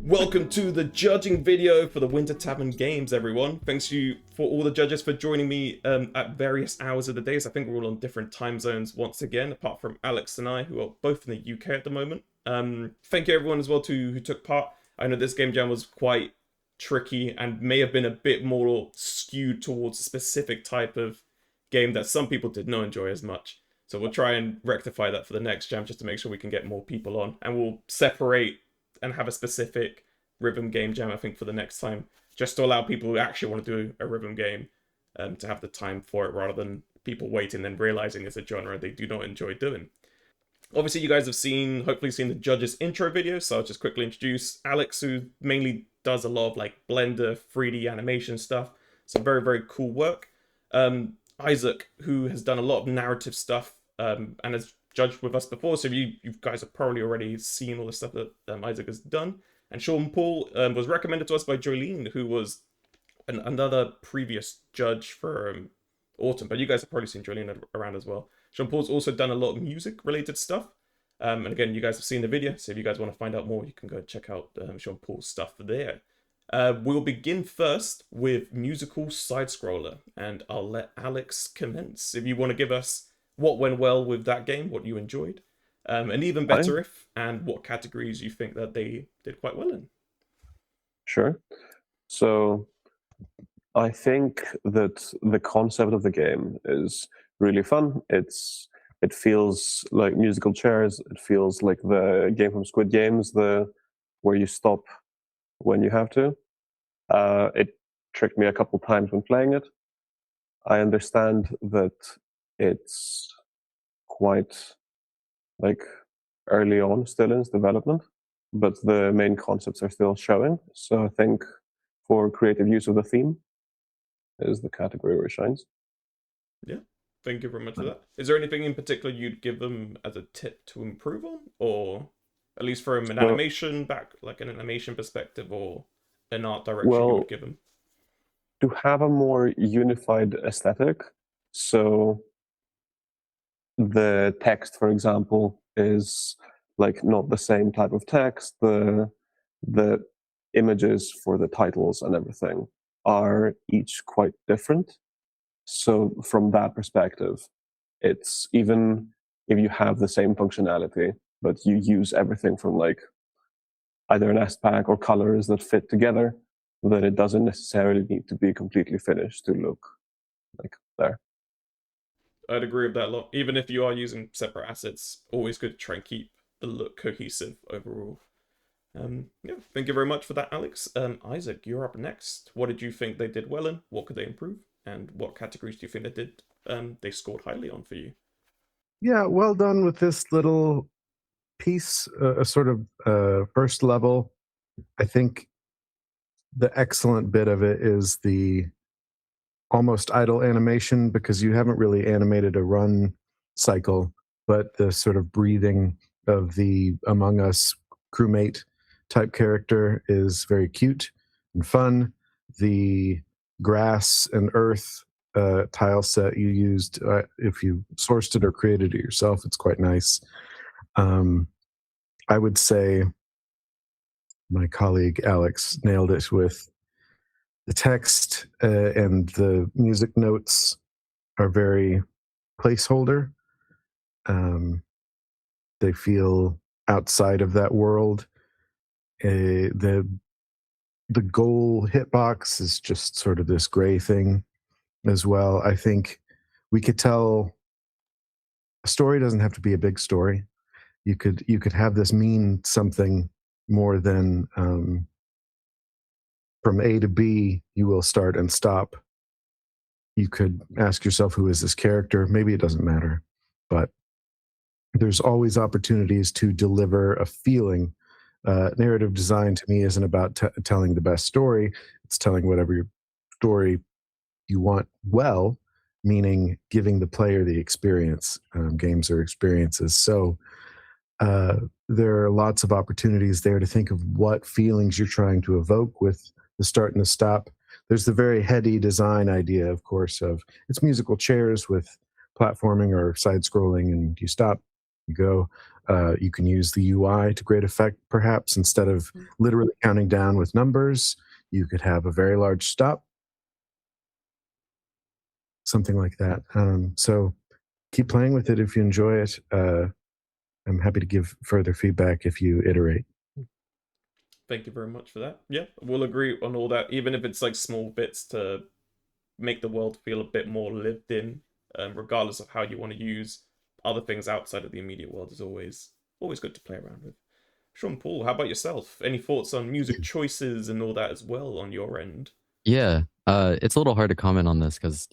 Welcome to the judging video for the Winter Tavern Games, everyone. Thanks you for all the judges for joining me at various hours of the days. I think we're all on different time zones once again, apart from Alex and I, who are both in the UK at the moment. Thank you everyone as well who took part. I know this game jam was quite tricky and may have been a bit more skewed towards a specific type of game that some people did not enjoy as much. So we'll try and rectify that for the next jam just to make sure we can get more people on. And we'll separate and have a specific rhythm game jam, I think, for the next time, just to allow people who actually want to do a rhythm game to have the time for it, rather than people waiting and realizing it's a genre they do not enjoy doing. Obviously, you guys have hopefully seen the judges intro video, so I'll just quickly introduce Alex, who mainly does a lot of like Blender 3D animation stuff. Some very, very cool work. Isaac, who has done a lot of narrative stuff and has judged with us before, so you guys have probably already seen all the stuff that Isaac has done. And Sean Paul was recommended to us by Jolene, who was another previous judge for Autumn, but you guys have probably seen Jolene around as well. Sean Paul's also done a lot of music related stuff, and again, you guys have seen the video, so if you guys want to find out more, you can go check out Sean Paul's stuff there. We'll begin first with musical side scroller, and I'll let Alex commence. If you want to give us what went well with that game, what you enjoyed, and even better and what categories you think that they did quite well in. Sure. So I think that the concept of the game is really fun. It feels like musical chairs. It feels like the game from Squid Games, where you stop when you have to. It tricked me a couple times when playing it. I understand that it's quite like early on still in its development, but the main concepts are still showing. So I think for creative use of the theme is the category where it shines. Yeah, thank you very much for that. Is there anything in particular you'd give them as a tip to improve on, or at least from an animation an animation perspective, or an art direction you would give them? To have a more unified aesthetic. So the text, for example, is like not the same type of text. The images for the titles and everything are each quite different. So from that perspective, it's even if you have the same functionality, but you use everything from like either an S pack or colors that fit together, that it doesn't necessarily need to be completely finished to look like there. I'd agree with that a lot. Even if you are using separate assets, always good to try and keep the look cohesive overall. Yeah, thank you very much for that, Alex. Isaac, you're up next. What did you think they did well in? What could they improve? And what categories do you think they scored highly on for you? Yeah, well done with this little piece, a sort of first level. I think the excellent bit of it is the almost idle animation, because you haven't really animated a run cycle, but the sort of breathing of the Among Us crewmate type character is very cute and fun. The grass and earth tile set you used, if you sourced it or created it yourself, it's quite nice. I would say my colleague Alex nailed it with the text, and the music notes are very placeholder. They feel outside of that world. The goal hitbox is just sort of this gray thing as well. I think we could tell a story doesn't have to be a big story. You could have this mean something more than from A to B, you will start and stop. You could ask yourself, who is this character? Maybe it doesn't matter, but there's always opportunities to deliver a feeling. Narrative design to me isn't about telling the best story. It's telling whatever story you want well, meaning giving the player the experience. Games are experiences. So there are lots of opportunities there to think of what feelings you're trying to evoke with the start and the stop. There's the very heady design idea, of course, of it's musical chairs with platforming or side scrolling, and you stop, you go. You can use the UI to great effect, perhaps. Instead of literally counting down with numbers, you could have a very large stop, something like that. So keep playing with it if you enjoy it. I'm happy to give further feedback if you iterate. Thank you very much for that. Yeah, we'll agree on all that, even if it's like small bits to make the world feel a bit more lived in, regardless of how you want to use other things outside of the immediate world is always good to play around with. Sean Paul, how about yourself? Any thoughts on music choices and all that as well on your end? Yeah, it's a little hard to comment on this because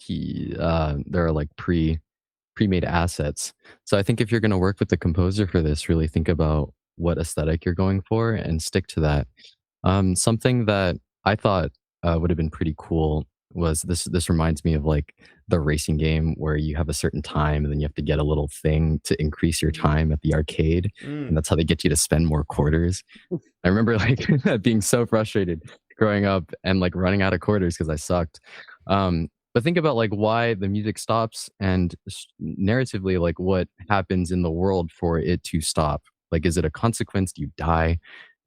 there are like pre-made assets. So I think if you're going to work with the composer for this, really think about what aesthetic you're going for and stick to that. Something that I thought would have been pretty cool was this. This reminds me of like the racing game where you have a certain time and then you have to get a little thing to increase your time at the arcade, and that's how they get you to spend more quarters. I remember like being so frustrated growing up and like running out of quarters because I sucked. But think about like why the music stops and narratively like what happens in the world for it to stop. Like, is it a consequence? Do you die?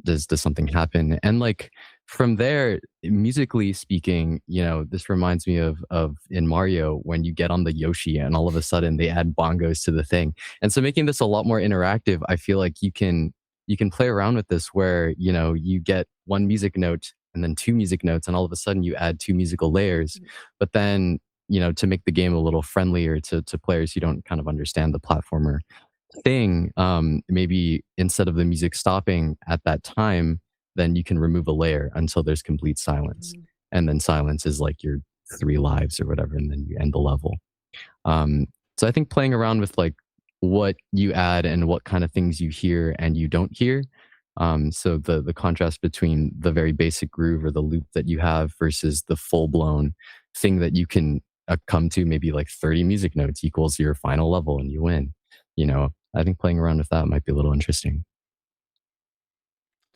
Does something happen? And like from there, musically speaking, you know, this reminds me of in Mario when you get on the Yoshi and all of a sudden they add bongos to the thing. And so making this a lot more interactive, I feel like you can play around with this where, you know, you get one music note and then two music notes and all of a sudden you add two musical layers. But then, you know, to make the game a little friendlier to players who don't kind of understand the platformer thing, maybe instead of the music stopping at that time, then you can remove a layer until there's complete silence. And then silence is like your 3 lives or whatever, and then you end the level. So I think playing around with like what you add and what kind of things you hear and you don't hear. So the contrast between the very basic groove or the loop that you have versus the full blown thing that you can come to, maybe like 30 music notes equals your final level and you win. You know, I think playing around with that might be a little interesting.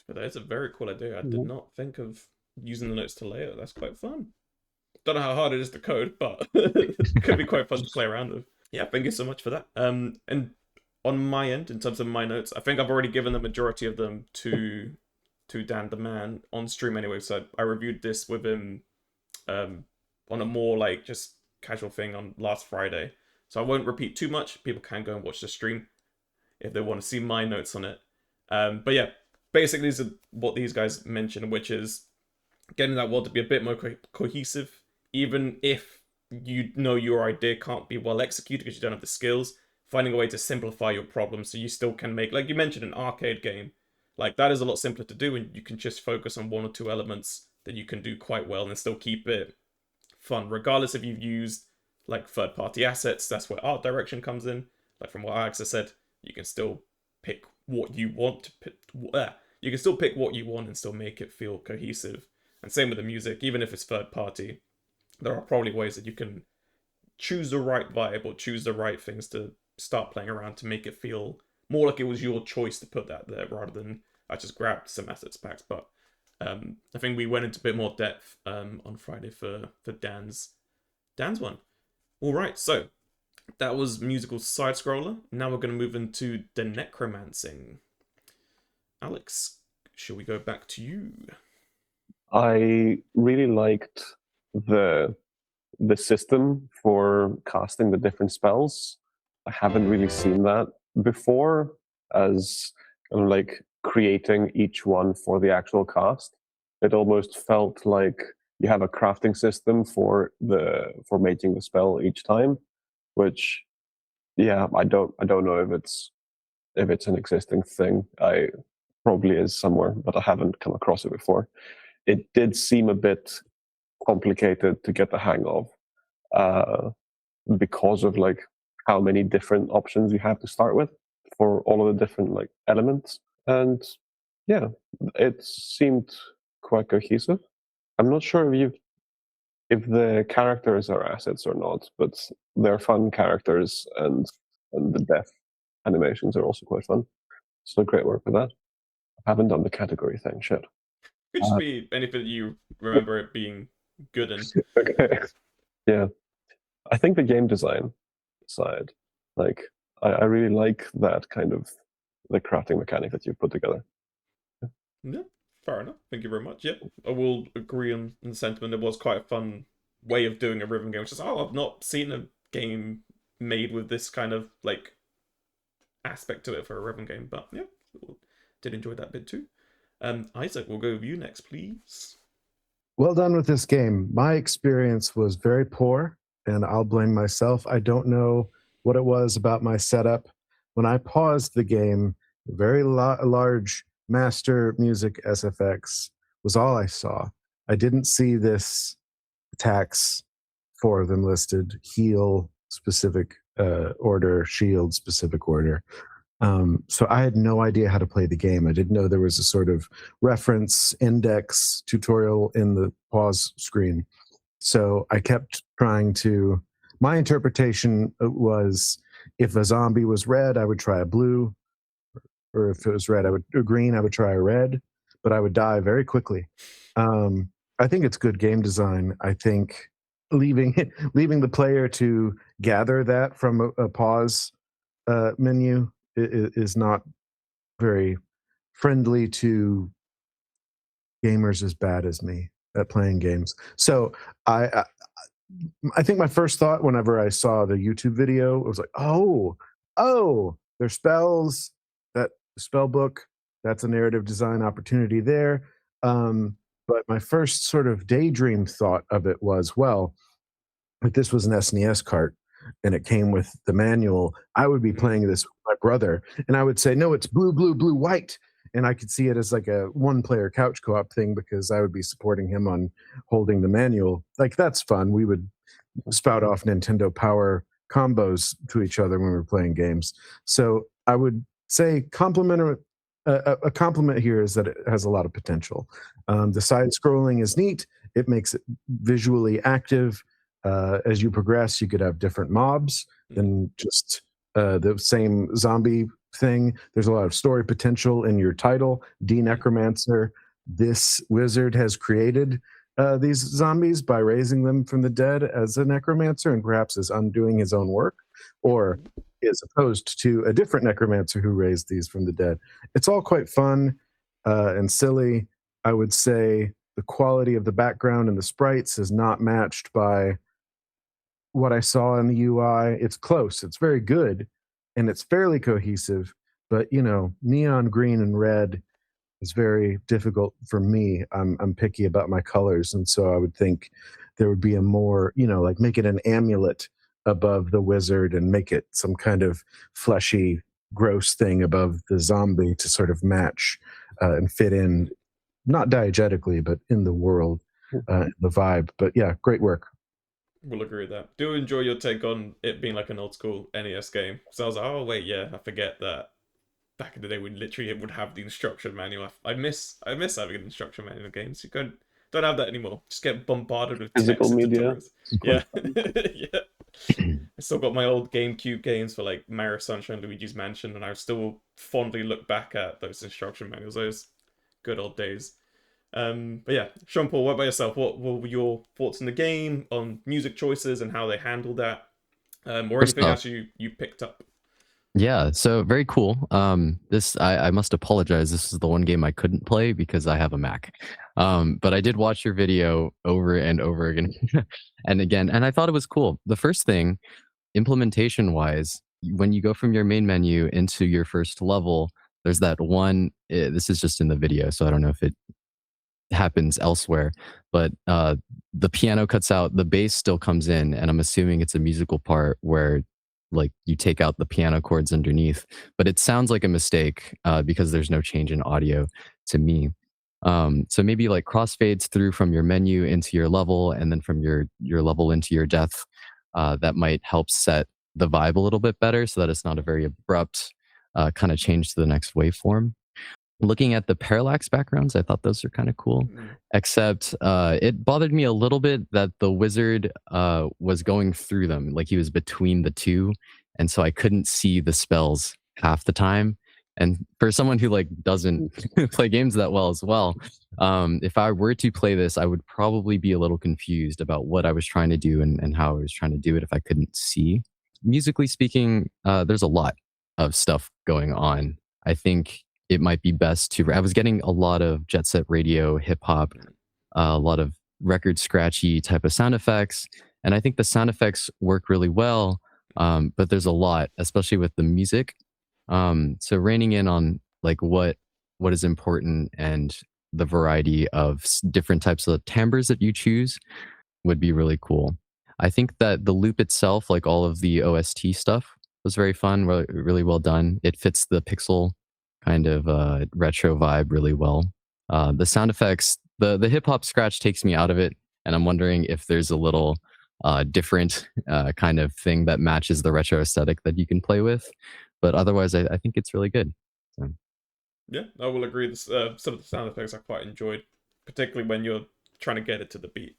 But that is a very cool idea. I did not think of using the notes to layer. That's quite fun. Don't know how hard it is to code, but it could be quite fun to play around with. Yeah, thank you so much for that. And on my end, in terms of my notes, I think I've already given the majority of them to Dan the Man on stream anyway. So I reviewed this with him on a more like just casual thing on last Friday. So I won't repeat too much. People can go and watch the stream if they want to see my notes on it. But yeah, basically these are what these guys mentioned, which is getting that world to be a bit more cohesive, even if you know your idea can't be well executed because you don't have the skills. Finding a way to simplify your problems so you still can make, like you mentioned, an arcade game. Like that is a lot simpler to do, and you can just focus on one or two elements that you can do quite well and still keep it fun, regardless if you've used like third-party assets. That's where art direction comes in. Like from what Alex has said, you can still pick what you want to pick. You can still pick what you want and still make it feel cohesive. And same with the music, even if it's third-party, there are probably ways that you can choose the right vibe or choose the right things to start playing around to make it feel more like it was your choice to put that there rather than I just grabbed some assets packs. But I think we went into a bit more depth on Friday for Dan's one. All right, so that was musical side scroller. Now we're going to move into Denecromancing. Alex, shall we go back to you? I really liked the system for casting the different spells. I haven't really seen that before, as kind of like creating each one for the actual cast. It almost felt like you have a crafting system for making the spell each time, which yeah, I don't know if it's an existing thing. I probably is somewhere, but I haven't come across it before. It did seem a bit complicated to get the hang of, because of like how many different options you have to start with for all of the different like elements. And yeah, it seemed quite cohesive. I'm not sure if the characters are assets or not, but they're fun characters, and the death animations are also quite fun. So great work with that. I haven't done the category thing. Shit. Could just be anything that you remember it being good in. Okay. Yeah. I think the game design side, like I really like that kind of crafting mechanic that you put together. Yeah, fair enough. Thank you very much. Yeah, I will agree on the sentiment. It was quite a fun way of doing a rhythm game. Which is, I've not seen a game made with this kind of like aspect to it for a rhythm game. But yeah, did enjoy that bit too. Isaac, we'll go with you next, please. Well done with this game. My experience was very poor, and I'll blame myself. I don't know what it was about my setup. When I paused the game, very large master music SFX was all I saw. I didn't see this attacks, 4 of them listed, heal specific order, shield specific order. So I had no idea how to play the game. I didn't know there was a sort of reference index tutorial in the pause screen. So I kept trying to, my interpretation was if a zombie was red, I would try a blue, or if it was red, green, I would try a red, but I would die very quickly. I think it's good game design. I think leaving the player to gather that from a pause menu is not very friendly to gamers as bad as me at playing games. So I think my first thought whenever I saw the YouTube video was like, oh, there's spells, that spell book, that's a narrative design opportunity there. But my first sort of daydream thought of it was, well, if this was an SNES cart and it came with the manual, I would be playing this with my brother, and I would say, no, it's blue, blue, blue, white. And I could see it as like a 1-player couch co-op thing because I would be supporting him on holding the manual. Like, that's fun. We would spout off Nintendo Power combos to each other when we were playing games. So I would say a compliment here is that it has a lot of potential. The side scrolling is neat. It makes it visually active. As you progress, you could have different mobs than just the same zombie thing. There's a lot of story potential in your title, Denecromancer. This wizard has created these zombies by raising them from the dead as a necromancer, and perhaps is undoing his own work, or is opposed to a different necromancer who raised these from the dead. It's all quite fun and silly. I would say the quality of the background and the sprites is not matched by what I saw in the UI. It's close. It's very good, and it's fairly cohesive. But neon green and red is very difficult for me. I'm picky about my colors, and so I would think there would be a more, like make it an amulet above the wizard and make it some kind of fleshy, gross thing above the zombie to sort of match and fit in, not diegetically, but in the world, the vibe. But yeah, great work. We'll agree with that. Do enjoy your take on it being like an old school NES game. So I was like, oh wait, yeah, I forget that back in the day we literally would have the instruction manual. I miss having an instruction manual in games. You don't have that anymore. Just get bombarded with Physical text and media. tutorials. Yeah. Yeah. I still got my old GameCube games for like Mario Sunshine, Luigi's Mansion, and I still fondly look back at those instruction manuals. Those good old days. But yeah, Sean Paul, what about yourself? What were your thoughts on the game, on music choices and how they handled that, or anything else you picked up? Yeah, so very cool. This I must apologize. This is the one game I couldn't play because I have a Mac. But I did watch your video over and over again and again, and I thought it was cool. The first thing, implementation wise, when you go from your main menu into your first level, there's that one. This is just in the video, so I don't know if it happens elsewhere, but the piano cuts out, the bass still comes in, and I'm assuming it's a musical part where like you take out the piano chords underneath, but it sounds like a mistake because there's no change in audio to me. So maybe like crossfades through from your menu into your level, and then from your level into your death. That might help set the vibe a little bit better so that it's not a very abrupt kind of change to the next waveform. Looking at the parallax backgrounds, I thought those are kind of cool, except it bothered me a little bit that the wizard was going through them, like he was between the two, and so I couldn't see the spells half the time. And for someone who like doesn't play games that well as well, if I were to play this, I would probably be a little confused about what I was trying to do and how I was trying to do it if I couldn't see. Musically speaking, there's a lot of stuff going on I think it might be best to. I was getting a lot of jet set radio, hip hop, a lot of record scratchy type of sound effects, and I think the sound effects work really well. But there's a lot, especially with the music. So reining in on like what is important and the variety of different types of timbres that you choose would be really cool. I think that the loop itself, like all of the OST stuff, was very fun, really well done. It fits the pixel kind of retro vibe really well. The sound effects, the hip hop scratch takes me out of it, and I'm wondering if there's a little different kind of thing that matches the retro aesthetic that you can play with. But otherwise, I think it's really good. So. Yeah, I will agree. Some of the sound effects I quite enjoyed, particularly when you're trying to get it to the beat.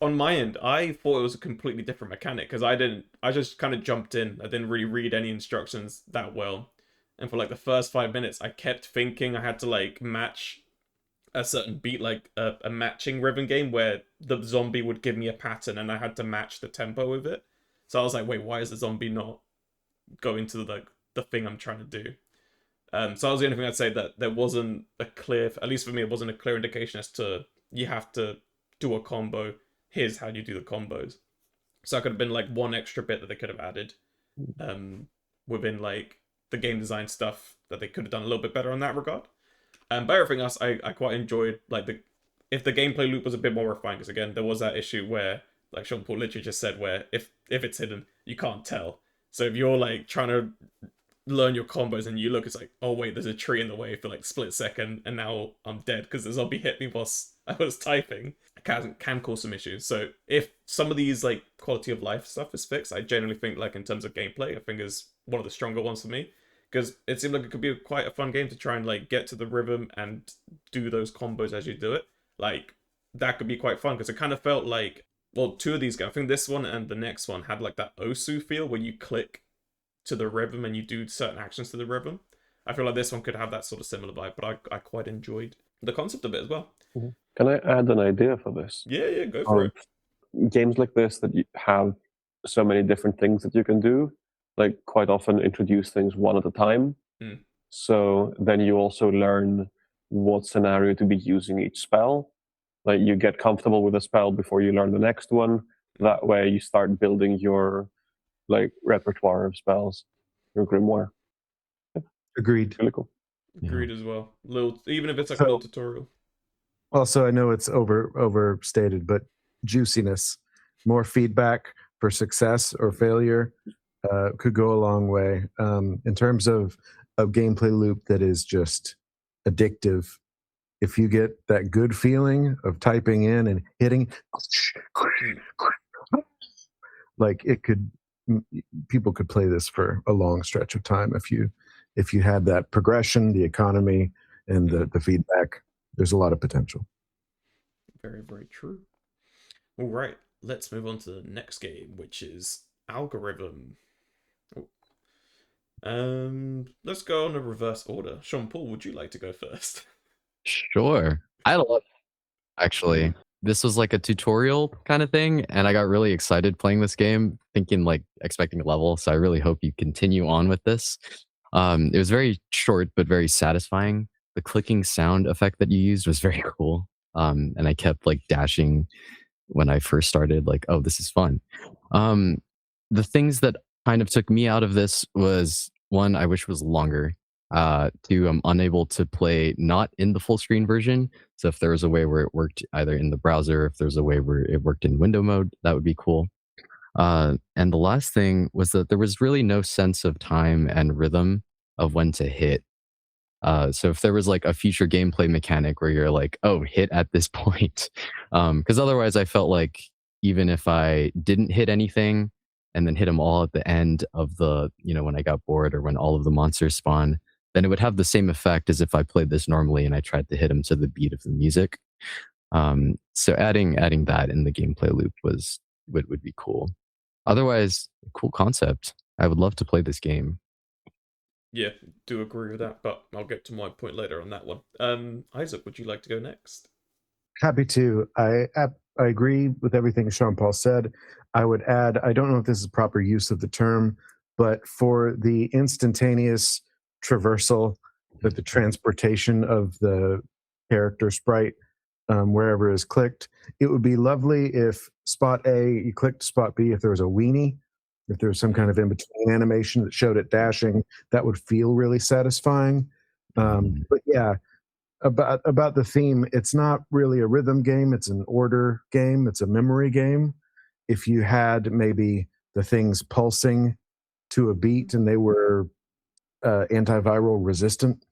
On my end, I thought it was a completely different mechanic because I just kind of jumped in. I didn't really read any instructions that well. And for like the first 5 minutes, I kept thinking I had to like match a certain beat, like a matching rhythm game where the zombie would give me a pattern and I had to match the tempo with it. So I was like, wait, why is the zombie not going to the thing I'm trying to do? So that was the only thing I'd say, that there wasn't a clear, at least for me, it wasn't a clear indication as to you have to do a combo. Here's how you do the combos. So that could have been like one extra bit that they could have added within like the game design stuff that they could have done a little bit better on that regard. But everything else, I quite enjoyed. Like if the gameplay loop was a bit more refined, because again, there was that issue where, like Sean Paul literally just said, where if it's hidden, you can't tell. So if you're like trying to learn your combos and you look, it's like, oh wait, there's a tree in the way for like a split second, and now I'm dead because the zombie hit me whilst I was typing. It can cause some issues. So if some of these like quality of life stuff is fixed, I generally think like in terms of gameplay, I think is one of the stronger ones for me, because it seemed like it could be quite a fun game to try and like get to the rhythm and do those combos as you do it. Like that could be quite fun because it kind of felt like, well, two of these games, I think this one and the next one had like that Osu feel where you click to the rhythm and you do certain actions to the rhythm. I feel like this one could have that sort of similar vibe, but I quite enjoyed the concept of it as well. Mm-hmm. Can I add an idea for this? Yeah, go for it. Games like this that you have so many different things that you can do, like quite often introduce things one at a time. So then you also learn what scenario to be using each spell. Like you get comfortable with a spell before you learn the next one. That way you start building your like repertoire of spells, your grimoire. Yeah. Agreed. Really cool. Agreed as well. Even if it's like a little tutorial. Also, I know it's overstated, but juiciness, more feedback for success or failure could go a long way. In terms of a gameplay loop that is just addictive, if you get that good feeling of typing in and hitting, like people could play this for a long stretch of time if you had that progression, the economy, and the feedback. There's a lot of potential. Very, very true. All right, let's move on to the next game, which is AlgoRhythm. Let's go on a reverse order. Sean Paul, would you like to go first? Sure. I had a lot, actually. This was like a tutorial kind of thing, and I got really excited playing this game, thinking like expecting a level. So I really hope you continue on with this. It was very short but very satisfying. The clicking sound effect that you used was very cool. And I kept like dashing when I first started, like, oh, this is fun. The things that kind of took me out of this was, one, I wish was longer. Two, I'm unable to play not in the full screen version. So if there was a way where it worked either in the browser, if there's a way where it worked in window mode, that would be cool. And the last thing was that there was really no sense of time and rhythm of when to hit. So if there was like a future gameplay mechanic where you're like, oh, hit at this point. Because otherwise I felt like even if I didn't hit anything and then hit them all at the end of the, when I got bored or when all of the monsters spawn, then it would have the same effect as if I played this normally and I tried to hit them to the beat of the music. So adding that in the gameplay loop would be cool. Otherwise, cool concept. I would love to play this game. Yeah, do agree with that, but I'll get to my point later on that one. Isaac, would you like to go next? Happy to. I agree with everything Sean Paul said. I would add, I don't know if this is proper use of the term, but for the instantaneous traversal that the transportation of the character sprite wherever is clicked. It would be lovely if spot A, you clicked spot B, if there was a weenie, if there was some kind of in-between animation that showed it dashing, that would feel really satisfying. But yeah, about the theme, it's not really a rhythm game, it's an order game, it's a memory game. If you had maybe the things pulsing to a beat and they were antiviral resistant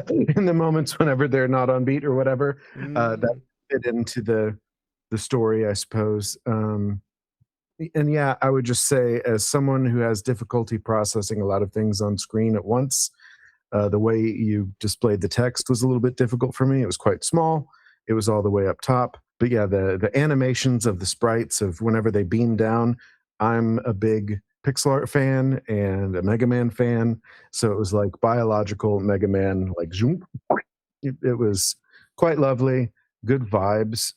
in the moments whenever they're not on beat or whatever, that fit into the story, I suppose. And yeah, I would just say, as someone who has difficulty processing a lot of things on screen at once, the way you displayed the text was a little bit difficult for me. It was quite small. It was all the way up top. But yeah, the animations of the sprites of whenever they beam down, I'm a big pixel art fan and a Mega Man fan. So it was like biological Mega Man, like zoom. It was quite lovely, good vibes,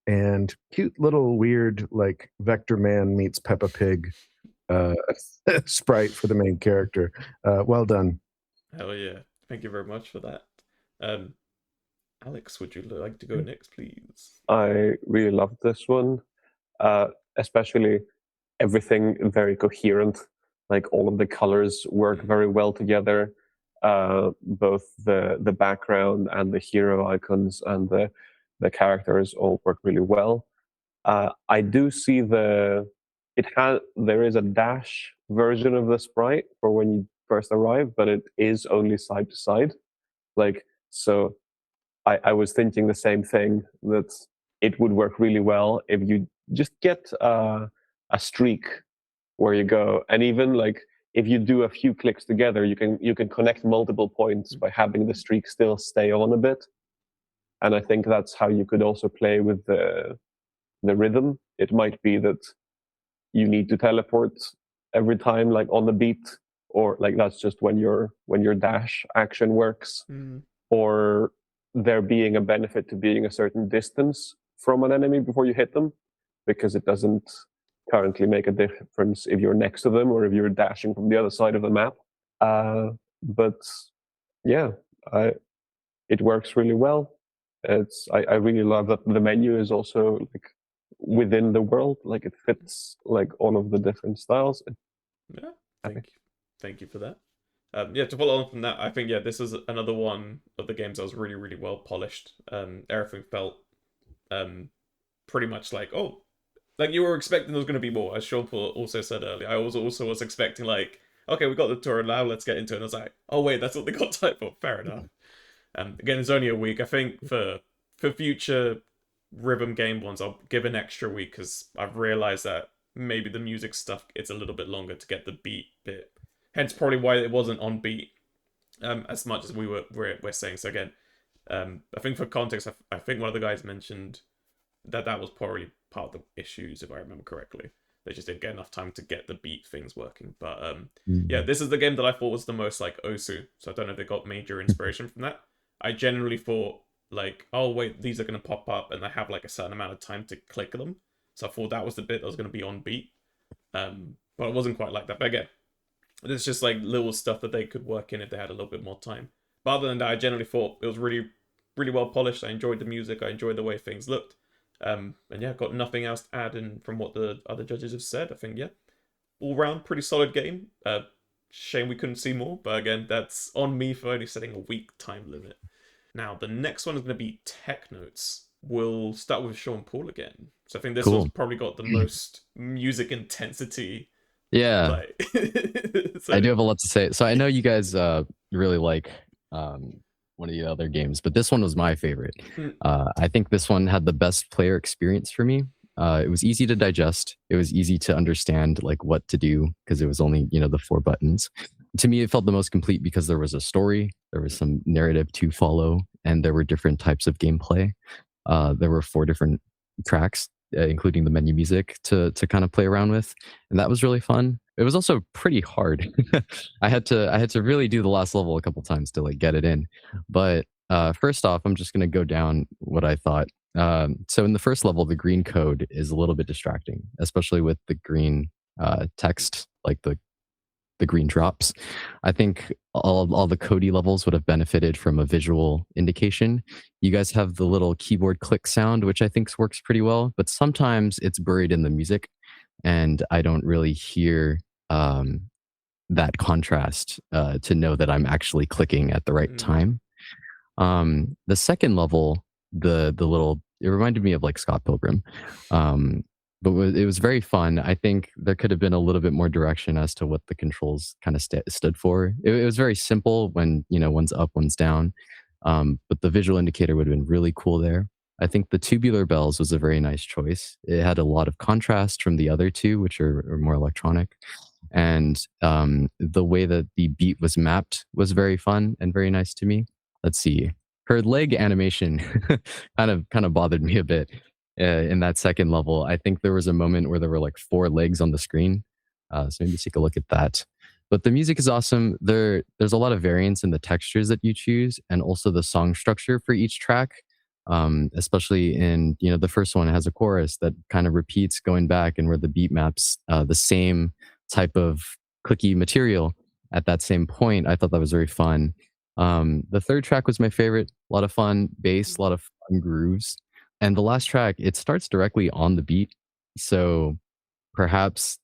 and cute little weird, like Vector Man meets Peppa Pig sprite for the main character. Well done. Hell yeah. Thank you very much for that. Alex, would you like to go next, please? I really loved this one, especially everything very coherent. Like all of the colors work very well together. Both the background and the hero icons and the characters all work really well. I do see there is a dash version of the sprite for when you first arrive, but it is only side to side. Like, so I was thinking the same thing, that it would work really well if you just get a streak where you go, and even like if you do a few clicks together, you can connect multiple points by having the streak still stay on a bit. And I think that's how you could also play with the rhythm. It might be that you need to teleport every time, like on the beat, or like that's just when your dash action works, or there being a benefit to being a certain distance from an enemy before you hit them, because it doesn't currently make a difference if you're next to them or if you're dashing from the other side of the map. But yeah, it works really well. I really love that the menu is also like within the world, like it fits like all of the different styles. Yeah, thank you for that. Yeah, to follow on from that, I think this is another one of the games that was really, really well polished. Everything felt pretty much like you were expecting there was going to be more. As Sean Paul also said earlier, I also was expecting like, okay, we got the tutorial now, let's get into it. And I was like, oh wait, that's what they got time for. Fair enough. Again, it's only a week. I think for future rhythm game ones, I'll give an extra week because I've realized that maybe the music stuff, it's a little bit longer to get the beat bit. Hence, probably why it wasn't on beat as much as we're saying. So again, I think for context, I think one of the guys mentioned that was probably part of the issues, if I remember correctly. They just didn't get enough time to get the beat things working. But yeah, this is the game that I thought was the most like Osu. So I don't know if they got major inspiration from that. I generally thought like, oh wait, these are going to pop up and I have like a certain amount of time to click them. So I thought that was the bit that was going to be on beat. But it wasn't quite like that. But again, there's just like little stuff that they could work in if they had a little bit more time. But other than that, I generally thought it was really, really well polished. I enjoyed the music. I enjoyed the way things looked. And yeah, got nothing else to add in from what the other judges have said. I think, all round, pretty solid game. Shame we couldn't see more. But again, that's on me for only setting a week time limit. Now, the next one is going to be TECHNOTES. We'll start with Sean Paul again. So I think this one's probably got the most music intensity. Yeah. So, I do have a lot to say. So I know you guys really like one of the other games, but this one was my favorite. I think this one had the best player experience for me. It was easy to digest. It was easy to understand like what to do because it was only, the 4 buttons. To me, it felt the most complete because there was a story, there was some narrative to follow, and there were different types of gameplay. There were 4 different tracks, including the menu music to kind of play around with, and that was really fun. It was also pretty hard. I had to really do the last level a couple times to like get it in. But first off, I'm just gonna go down what I thought. So in the first level, the green code is a little bit distracting, especially with the green text, like the the green drops. I think all the Cody levels would have benefited from a visual indication. You guys have the little keyboard click sound, which I think works pretty well, but sometimes it's buried in the music, and I don't really hear that contrast to know that I'm actually clicking at the right time. The second level, the little, it reminded me of like Scott Pilgrim. But it was very fun. I think there could have been a little bit more direction as to what the controls kind of stood for. It was very simple when, you know, one's up, one's down. But the visual indicator would have been really cool there. I think the tubular bells was a very nice choice. It had a lot of contrast from the other two, which are more electronic. And the way that the beat was mapped was very fun and very nice to me. Let's see. Her leg animation kind of bothered me a bit in that second level. I think there was a moment where there were like 4 legs on the screen. So maybe take a look at that. But the music is awesome. There's a lot of variance in the textures that you choose, and also the song structure for each track. Especially in, you know, the first one has a chorus that kind of repeats going back, and where the beat maps the same type of clicky material at that same point. I thought that was very fun. The third track was my favorite. A lot of fun bass, a lot of fun grooves. And the last track, it starts directly on the beat. So perhaps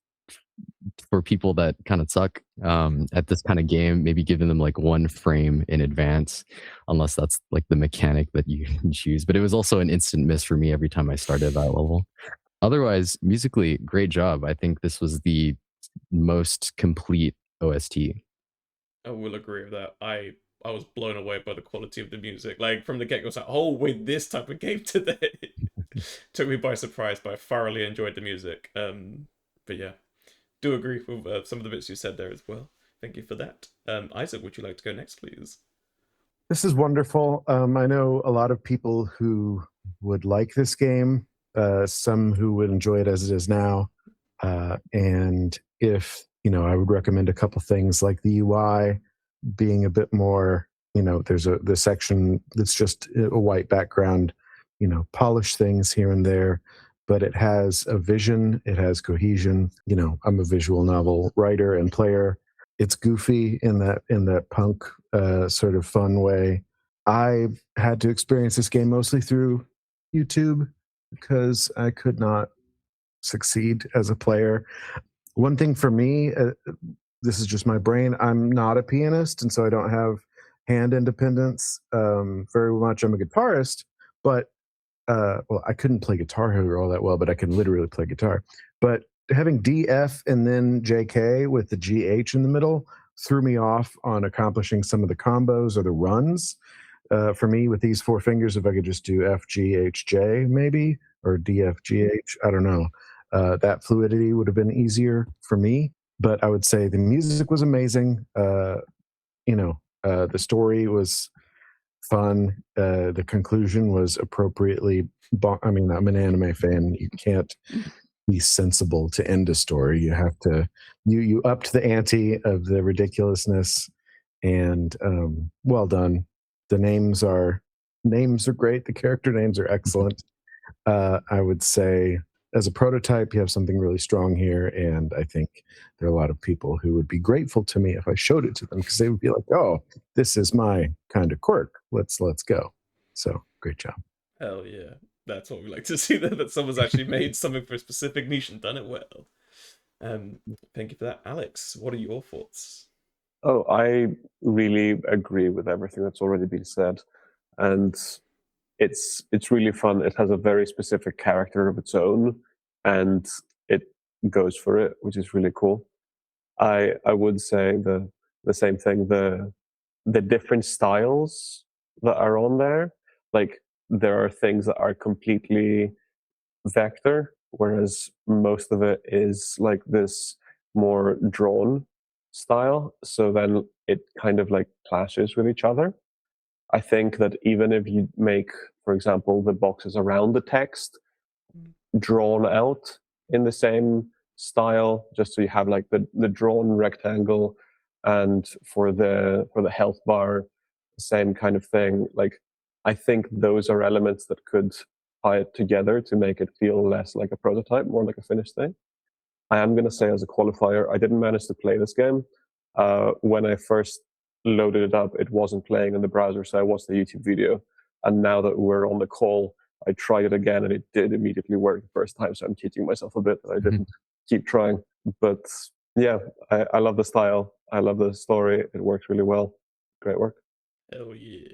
for people that kind of suck at this kind of game, maybe giving them like 1 frame in advance, unless that's like the mechanic that you can choose. But it was also an instant miss for me every time I started that level. Otherwise, musically, great job. I think this was the most complete OST. I will agree with that. I was blown away by the quality of the music. Like from the get-go, I was like, oh, with this type of game today. Took me by surprise, but I thoroughly enjoyed the music. But yeah, do agree with some of the bits you said there as well. Thank you for that. Isaac, would you like to go next, please? This is wonderful. I know a lot of people who would like this game, some who would enjoy it as it is now. And if, you know, I would recommend a couple things like the UI being a bit more, you know, there's the section that's just a white background, you know, polish things here and there, but it has a vision, it has cohesion. You know, I'm a visual novel writer and player. It's goofy in that punk sort of fun way. I had to experience this game mostly through YouTube because I could not succeed as a player. One thing for me, this is just my brain, I'm not a pianist, and so I don't have hand independence very much. I'm a guitarist, but well, I couldn't play Guitar Hero all that well, but I can literally play guitar. But having DF and then JK with the GH in the middle threw me off on accomplishing some of the combos or the runs. For me, with these 4 fingers, if I could just do F, G, H, J maybe, or DF, GH, I don't know. That fluidity would have been easier for me. But I would say the music was amazing. You know, the story was fun. The conclusion was appropriately. I mean, I'm an anime fan. You can't be sensible to end a story. You have to. You upped the ante of the ridiculousness, and well done. The names are great. The character names are excellent. I would say, as a prototype, you have something really strong here, and I think there are a lot of people who would be grateful to me if I showed it to them, because they would be like, "Oh, this is my kind of quirk. Let's go." So, great job. Hell yeah, that's what we like to see. That someone's actually made something for a specific niche and done it well. Thank you for that, Alex. What are your thoughts? Oh, I really agree with everything that's already been said, and it's really fun. It has a very specific character of its own, and it goes for it, which is really cool. I would say the same thing. The different styles that are on there, like there are things that are completely vector, whereas most of it is like this more drawn style. So then it kind of like clashes with each other. I think that even if you make, for example, the boxes around the text drawn out in the same style, just so you have like the drawn rectangle, and for the health bar, same kind of thing. Like, I think those are elements that could tie it together to make it feel less like a prototype, more like a finished thing. I am going to say, as a qualifier, I didn't manage to play this game, When I first loaded it up, it wasn't playing in the browser, so I watched the YouTube video. And now that we're on the call, I tried it again, and it did immediately work the first time. So I'm teaching myself a bit that I didn't keep trying. But yeah, I love the style. I love the story. It works really well. Great work. Hell yeah.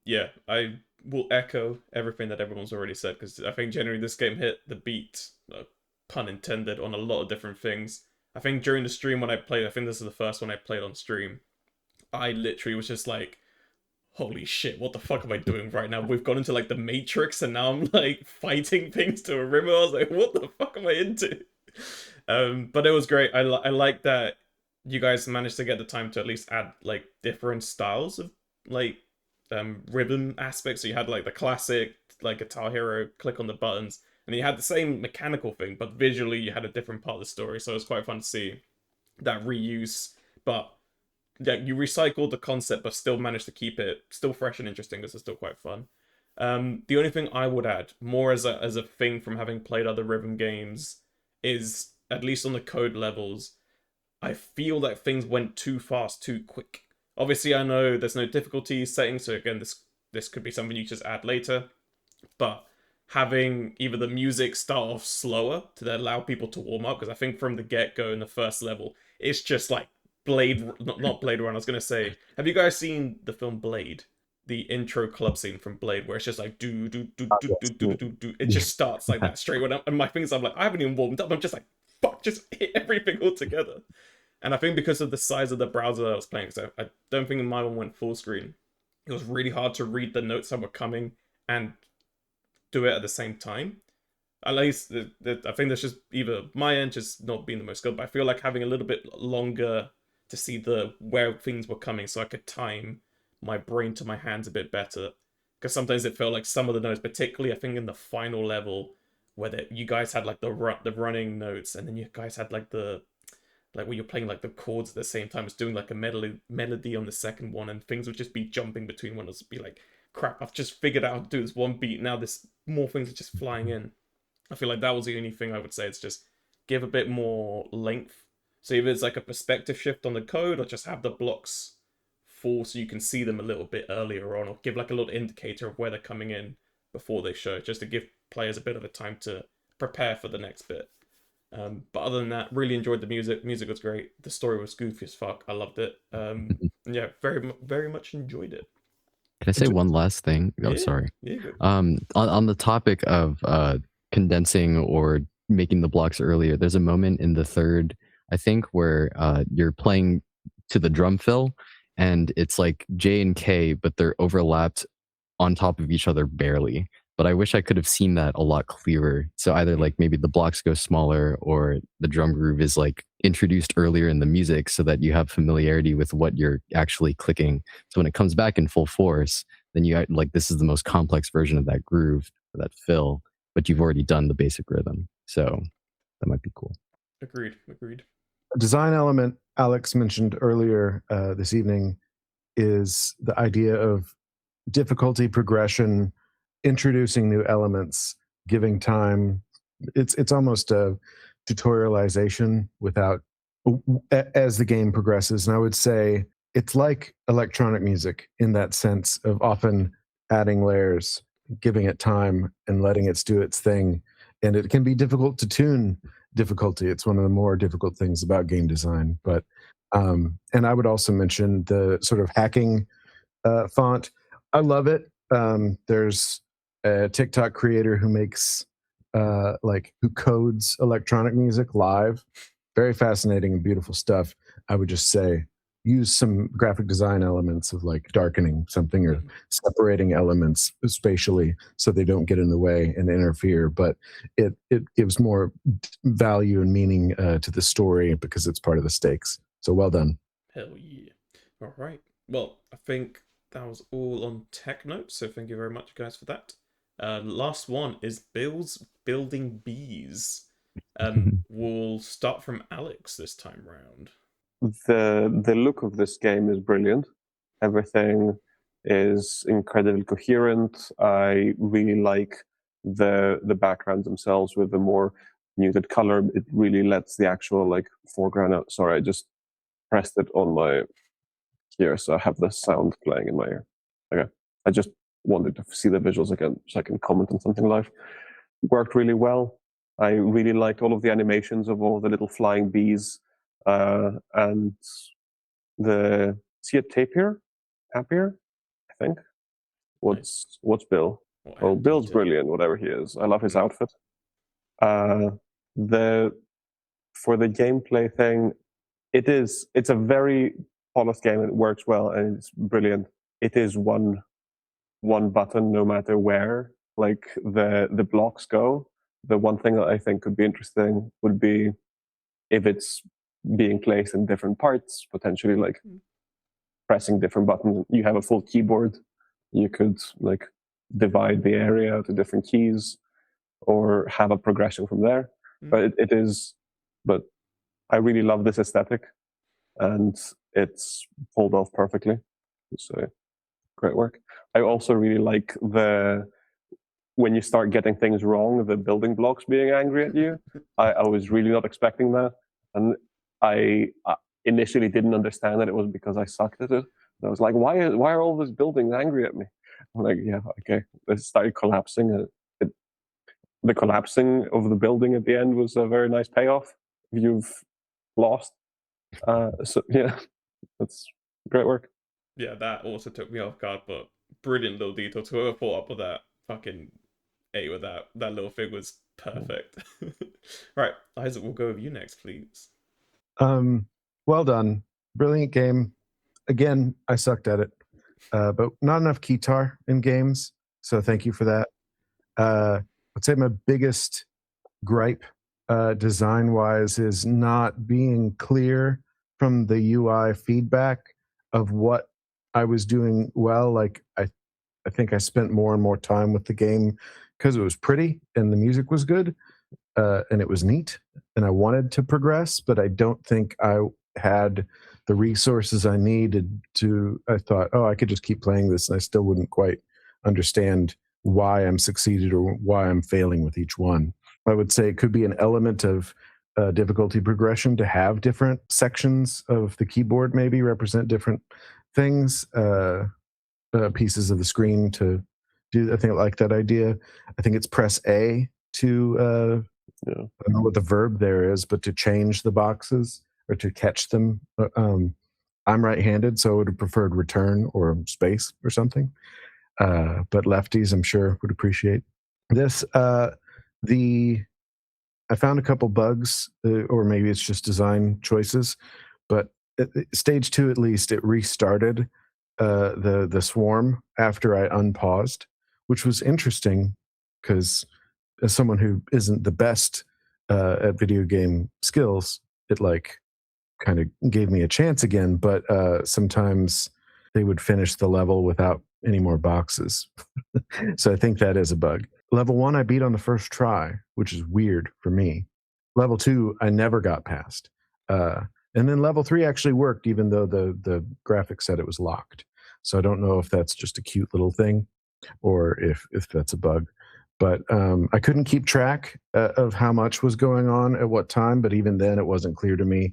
Yeah, I will echo everything that everyone's already said, because I think generally this game hit the beat, pun intended, on a lot of different things. I think during the stream when I played, I think this is the first one I played on stream, I literally was just like, holy shit, what the fuck am I doing right now? We've gone into like the Matrix and now I'm like fighting things to a river. I was like, what the fuck am I into? But it was great. I like that you guys managed to get the time to at least add like different styles of like rhythm aspects. So you had like the classic like Guitar Hero, click on the buttons, and you had the same mechanical thing, but visually you had a different part of the story. So it was quite fun to see that reuse, but yeah, you recycled the concept but still managed to keep it still fresh and interesting, because it's still quite fun. The only thing I would add, more as a thing from having played other rhythm games, is at least on the code levels, I feel that things went too fast, too quick. Obviously, I know there's no difficulty setting, so again, this could be something you just add later, but having either the music start off slower to allow people to warm up, because I think from the get-go in the first level, it's just like not Blade Runner, I was going to say, have you guys seen the film Blade? The intro club scene from Blade, where it's just like do do do do do do do do. It just starts like that straight when and my fingers, I'm like, I haven't even warmed up. I'm just like, fuck, just hit everything all together. And I think because of the size of the browser that I was playing, so I don't think my one went full screen. It was really hard to read the notes that were coming and do it at the same time. At least I think that's just either my end just not being the most good, but I feel like having a little bit longer to see where things were coming, so I could time my brain to my hands a bit better. Because sometimes it felt like some of the notes, particularly I think in the final level, where you guys had like the running notes, and then you guys had like where you're playing like the chords at the same time as doing like a melody on the second one, and things would just be jumping between one. It would be like, crap, I've just figured out how to do this one beat. Now this more things are just flying in. I feel like that was the only thing I would say. It's just give a bit more length. So either it's like a perspective shift on the code, or just have the blocks fall so you can see them a little bit earlier on, or give like a little indicator of where they're coming in before they show, just to give players a bit of a time to prepare for the next bit. But other than that, really enjoyed the music. Music was great. The story was goofy as fuck. I loved it. Yeah, very much enjoyed it. Can I say one last thing? Oh, Yeah, sorry. Yeah, good. On the topic of condensing or making the blocks earlier, there's a moment in the third, I think, where you're playing to the drum fill, and it's like J and K, but they're overlapped on top of each other barely. But I wish I could have seen that a lot clearer. So either like maybe the blocks go smaller, or the drum groove is like introduced earlier in the music so that you have familiarity with what you're actually clicking. So when it comes back in full force, then you like, this is the most complex version of that groove or that fill, but you've already done the basic rhythm. So that might be cool. Agreed. A design element Alex mentioned earlier this evening is the idea of difficulty progression, introducing new elements, giving time. It's almost a tutorialization without as the game progresses. And I would say it's like electronic music in that sense of often adding layers, giving it time, and letting it do its thing. And it can be difficult to tune difficulty. It's one of the more difficult things about game design. But and I would also mention the sort of hacking font. I love it. There's a TikTok creator who makes who codes electronic music live. Very fascinating and beautiful stuff. I would just say use some graphic design elements of like darkening something or separating elements spatially so they don't get in the way and interfere. But it gives more value and meaning to the story because it's part of the stakes. So well done. Hell yeah. All right. Well, I think that was all on TECHNOTES, so thank you very much, guys, for that. Last one is Bill's Building Bees. We'll start from Alex this time round. The look of this game is brilliant. Everything is incredibly coherent. I really like the backgrounds themselves with the more muted color. It really lets the actual like foreground out. Sorry, I just pressed it on my ear, so I have the sound playing in my ear. Okay, I just wanted to see the visuals again so I can comment on something live. Worked really well. I really liked all of the animations of all the little flying bees, and the see a tapir, tapir, I think. What's Bill? Well, Bill's brilliant, whatever he is. I love his outfit. For the gameplay thing, it's a very polished game and it works well and it's brilliant. It is one button no matter where like the blocks go. The one thing that I think could be interesting would be if it's being placed in different parts, potentially like pressing different buttons. You have a full keyboard. You could like divide the area to different keys or have a progression from there. But I really love this aesthetic and it's pulled off perfectly. So great work. I also really like when you start getting things wrong, the building blocks being angry at you. I was really not expecting that. And I initially didn't understand that it was because I sucked at it. And I was like, why are all these buildings angry at me? I'm like, yeah, okay. It started collapsing. The collapsing of the building at the end was a very nice payoff. You've lost. So yeah, that's great work. Yeah, that also took me off guard, but brilliant little detail. To whoever thought up with that fucking A with that little thing was perfect. Right, Isaac, we'll go with you next, please. Well done. Brilliant game. Again, I sucked at it. But not enough keytar in games, so thank you for that. I'd say my biggest gripe design-wise is not being clear from the UI feedback of what I was doing well. Like I think I spent more and more time with the game because it was pretty and the music was good and it was neat and I wanted to progress, but I don't think I had the resources I needed to. I thought, oh, I could just keep playing this and I still wouldn't quite understand why I'm succeeded or why I'm failing with each one. I would say it could be an element of difficulty progression to have different sections of the keyboard maybe represent different things, pieces of the screen to do. I think I like that idea. I think it's press A to, I don't know what the verb there is, but to change the boxes or to catch them. I'm right-handed, so I would have preferred return or space or something. But lefties, I'm sure, would appreciate this. I found a couple bugs, or maybe it's just design choices, but stage 2 at least, it restarted the swarm after I unpaused, which was interesting because as someone who isn't the best at video game skills, it like kind of gave me a chance again, but sometimes they would finish the level without any more boxes. So I think that is a bug. Level 1 I beat on the first try, which is weird for me. Level 2 I never got past. And then level 3 actually worked, even though the graphics said it was locked. So I don't know if that's just a cute little thing or if that's a bug. But I couldn't keep track of how much was going on at what time, but even then it wasn't clear to me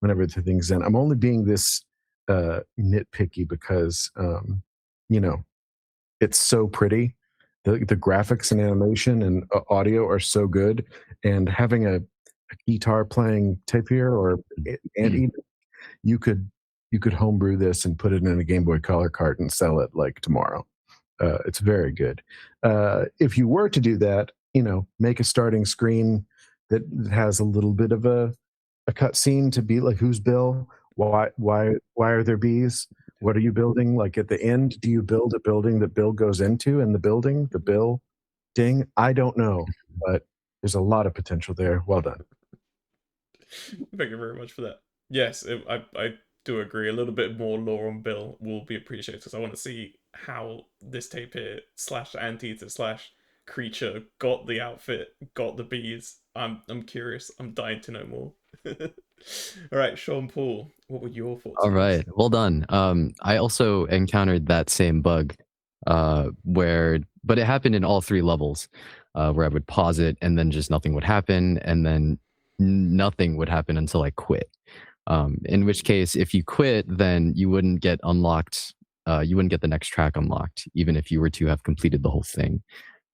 whenever the thing's in. I'm only being this nitpicky because, it's so pretty. The graphics and animation and audio are so good, and having a guitar playing tapir or anteater, you could homebrew this and put it in a Game Boy Color cart and sell it like tomorrow. It's very good. If you were to do that, make a starting screen that has a little bit of a cut scene to be like, who's Bill? Why are there bees? What are you building? Like at the end, do you build a building that Bill goes into in the building, the Bill ding? I don't know, but there's a lot of potential there. Well done. Thank you very much for that. Yes, I do agree. A little bit more lore on Bill will be appreciated because I want to see how this tapir / anteater / creature got the outfit, got the bees. I'm curious. I'm dying to know more. All right, Sean Paul, what were your thoughts? All right, well done. I also encountered that same bug but it happened in all 3 levels where I would pause it and then just nothing would happen and then nothing would happen until I quit. In which case, if you quit, then you wouldn't get unlocked. You wouldn't get the next track unlocked, even if you were to have completed the whole thing.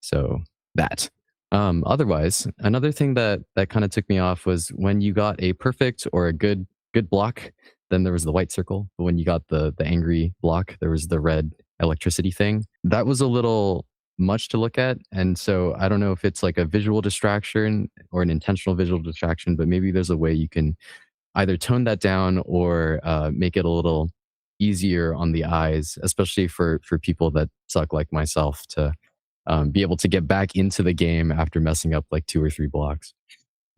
So that. Otherwise, another thing that kind of took me off was when you got a perfect or a good block, then there was the white circle. But when you got the angry block, there was the red electricity thing. That was a little much to look at, and so I don't know if it's like a visual distraction or an intentional visual distraction, but maybe there's a way you can either tone that down or make it a little easier on the eyes, especially for people that suck like myself to be able to get back into the game after messing up like 2 or 3 blocks.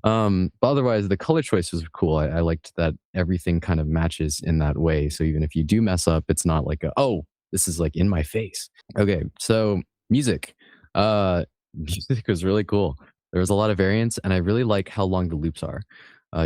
But otherwise, the color choice was cool. I liked that everything kind of matches in that way. So even if you do mess up, it's not like, oh, this is like in my face. Okay, so music. Music was really cool. There was a lot of variance, and I really like how long the loops are.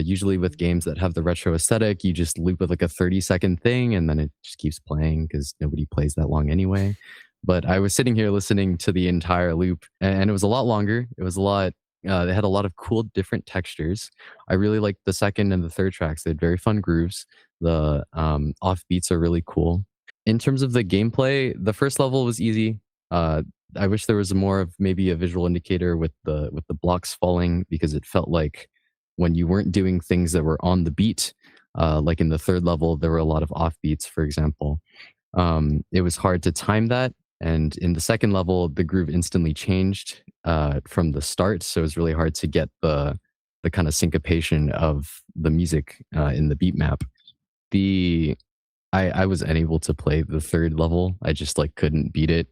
Usually with games that have the retro aesthetic, you just loop with like a 30-second thing and then it just keeps playing because nobody plays that long anyway. But I was sitting here listening to the entire loop and it was a lot longer. It was a lot, they had a lot of cool different textures. I really liked the second and the third tracks. They had very fun grooves. The off beats are really cool. In terms of the gameplay, the first level was easy. I wish there was more of maybe a visual indicator with the blocks falling, because it felt like when you weren't doing things that were on the beat, like in the third level, there were a lot of off beats, for example. It was hard to time that. And in the second level, the groove instantly changed from the start. So it was really hard to get the kind of syncopation of the music in the beat map. I was unable to play the third level. I just like couldn't beat it.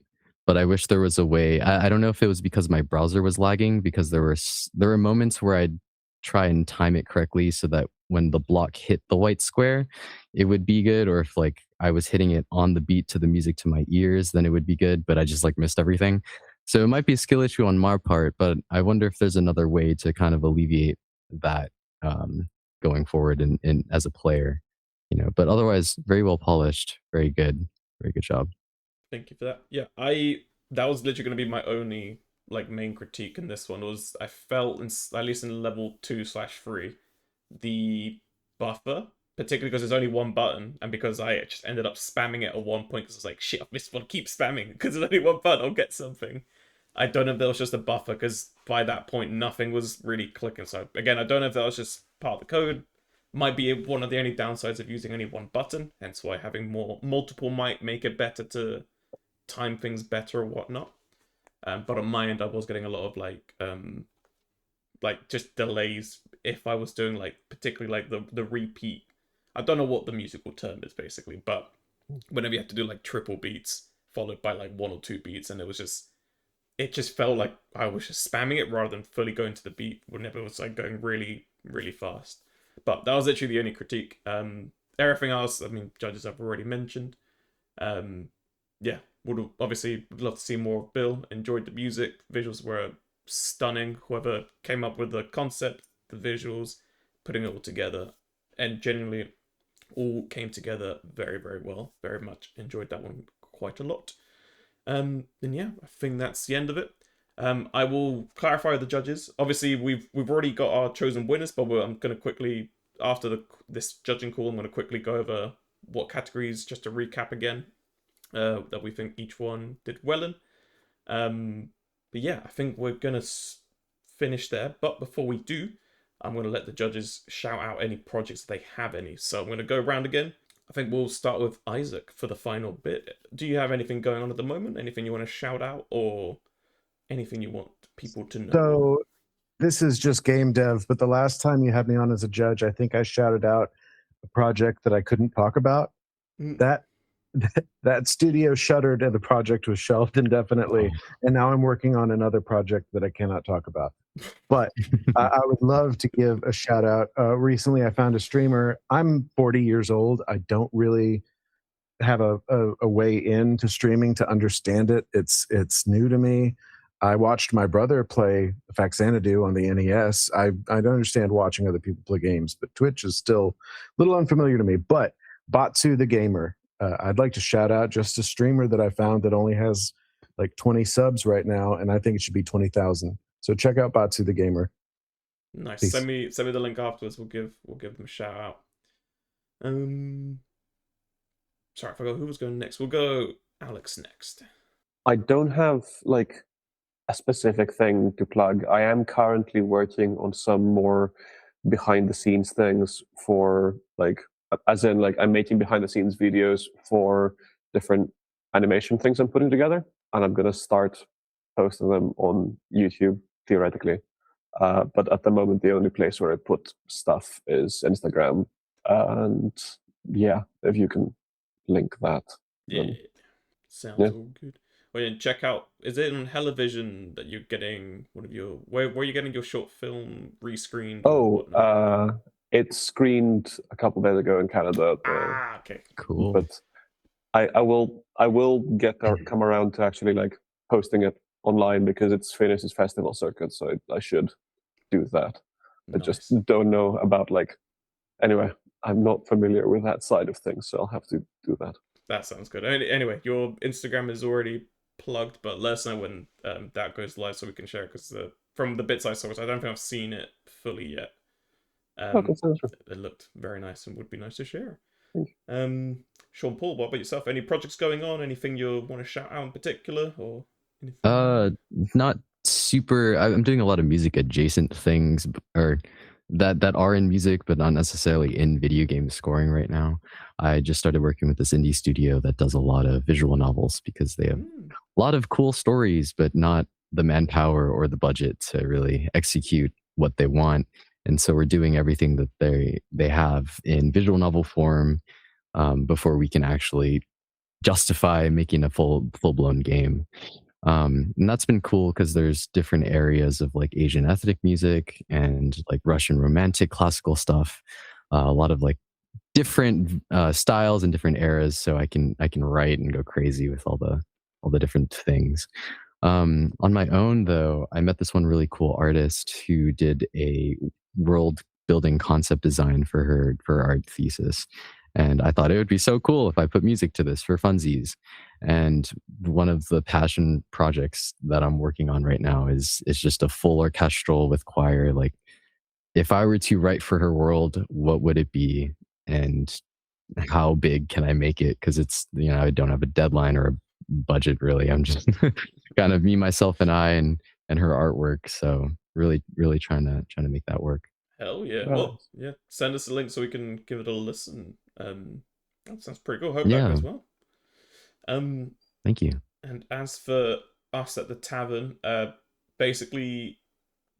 But I wish there was a way. I don't know if it was because my browser was lagging, because there were moments where I'd try and time it correctly so that when the block hit the white square, it would be good. Or if like I was hitting it on the beat to the music to my ears, then it would be good. But I just like missed everything. So it might be a skill issue on my part, but I wonder if there's another way to kind of alleviate that going forward in as a player, you know. But otherwise, very well polished, very good job. Thank you for that. Yeah, that was literally going to be my only like main critique in this one. Was I felt at least in level 2/3, the buffer, particularly because there's only one button, and because I just ended up spamming it at one point because I was like, shit, I've missed one, keep spamming because there's only one button, I'll get something. I don't know if that was just a buffer, because by that point nothing was really clicking. So again, I don't know if that was just part of the code. Might be one of the only downsides of using only one button, hence why having multiple might make it better to time things better or whatnot. But on my end, I was getting a lot of like just delays if I was doing like particularly like the repeat. I don't know what the musical term is basically, but whenever you have to do like triple beats followed by like 1 or 2 beats, and it just felt like I was just spamming it rather than fully going to the beat whenever it was like going really, really fast. But that was literally the only critique. Everything else, I mean, judges I've already mentioned. Yeah, would obviously love to see more of Bill. Enjoyed the music. Visuals were stunning. Whoever came up with the concept, the visuals, putting it all together, and genuinely all came together very, very well. Very much enjoyed that one quite a lot. And yeah, I think that's the end of it. I will clarify the judges. Obviously, we've already got our chosen winners, but I'm going to quickly, after this judging call, I'm going to quickly go over what categories, just to recap again, that we think each one did well in. But yeah, I think we're going to finish there. But before we do, I'm going to let the judges shout out any projects they have any. So I'm going to go around again. I think we'll start with Isaac for the final bit. Do you have anything going on at the moment? Anything you want to shout out, or anything you want people to know? So this is just game dev, but the last time you had me on as a judge, I think I shouted out a project that I couldn't talk about. That studio shuttered and the project was shelved indefinitely. And now I'm working on another project that I cannot talk about. But I would love to give a shout out. Recently, I found a streamer. I'm 40 years old. I don't really have a way into streaming to understand it. It's new to me. I watched my brother play Faxanadu on the NES. I don't understand watching other people play games, but Twitch is still a little unfamiliar to me. But Batsu the Gamer, I'd like to shout out just a streamer that I found that only has like 20 subs right now, and I think it should be 20,000. So check out Batsu the Gamer. Nice. Peace. Send me the link afterwards. We'll give them a shout out. Sorry, I forgot who was going next. We'll go Alex next. I don't have like a specific thing to plug. I am currently working on some more behind the scenes things for like, as in like I'm making behind the scenes videos for different animation things I'm putting together, and I'm gonna start posting them on YouTube theoretically. But at the moment, the only place where I put stuff is Instagram, and yeah, if you can link that, Yeah, then sounds yeah. all good. Well, yeah, check out. Is it on Television that you're getting one of your? Where are you getting your short film rescreened or whatnot? It screened a couple days ago in Canada, Okay. Cool. but I will come around to actually like posting it online because it's finished its festival circuit, so I should do that. I just Nice. don't know about like, anyway, I'm not familiar with that side of things, so I'll have to do that. That sounds good. Anyway, your Instagram is already plugged, but let us know when that goes live so we can share it. Because from the bits I saw, I don't think I've seen it fully yet. Okay, sounds good. It looked very nice and would be nice to share. Thank Sean Paul, what about yourself? Any projects going on? Anything you want to shout out in particular, or anything? Not super. I'm doing a lot of music adjacent things, or that are in music, but not necessarily in video game scoring right now. I just started working with this indie studio that does a lot of visual novels because they have a lot of cool stories, but not the manpower or the budget to really execute what they want. And so we're doing everything that they have in visual novel form before we can actually justify making a full blown game. And that's been cool because there's different areas of like Asian ethnic music and like Russian romantic classical stuff. A lot of like different styles and different eras, so I can write and go crazy with all the different things. On my own, though, I met this one really cool artist who did a world building concept design for her art thesis. And I thought it would be so cool if I put music to this for funsies. And one of the passion projects that I'm working on right now is just a full orchestral with choir. Like, if I were to write for her world, what would it be? And how big can I make it? Because it's, I don't have a deadline or a budget really. I'm just kind of me, myself, and I, and her artwork. So really trying to make that work. Hell yeah! Well, yeah. Send us a link so we can give it a listen. That sounds pretty cool. Hope that goes well. Thank you. And as for us at the tavern, basically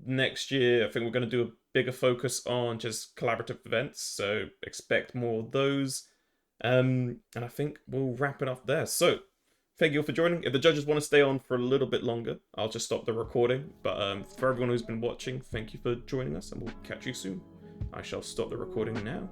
next year, I think we're going to do a bigger focus on just collaborative events. So expect more of those. And I think we'll wrap it up there. So thank you all for joining. If the judges want to stay on for a little bit longer, I'll just stop the recording. But for everyone who's been watching, thank you for joining us, and we'll catch you soon. I shall stop the recording now.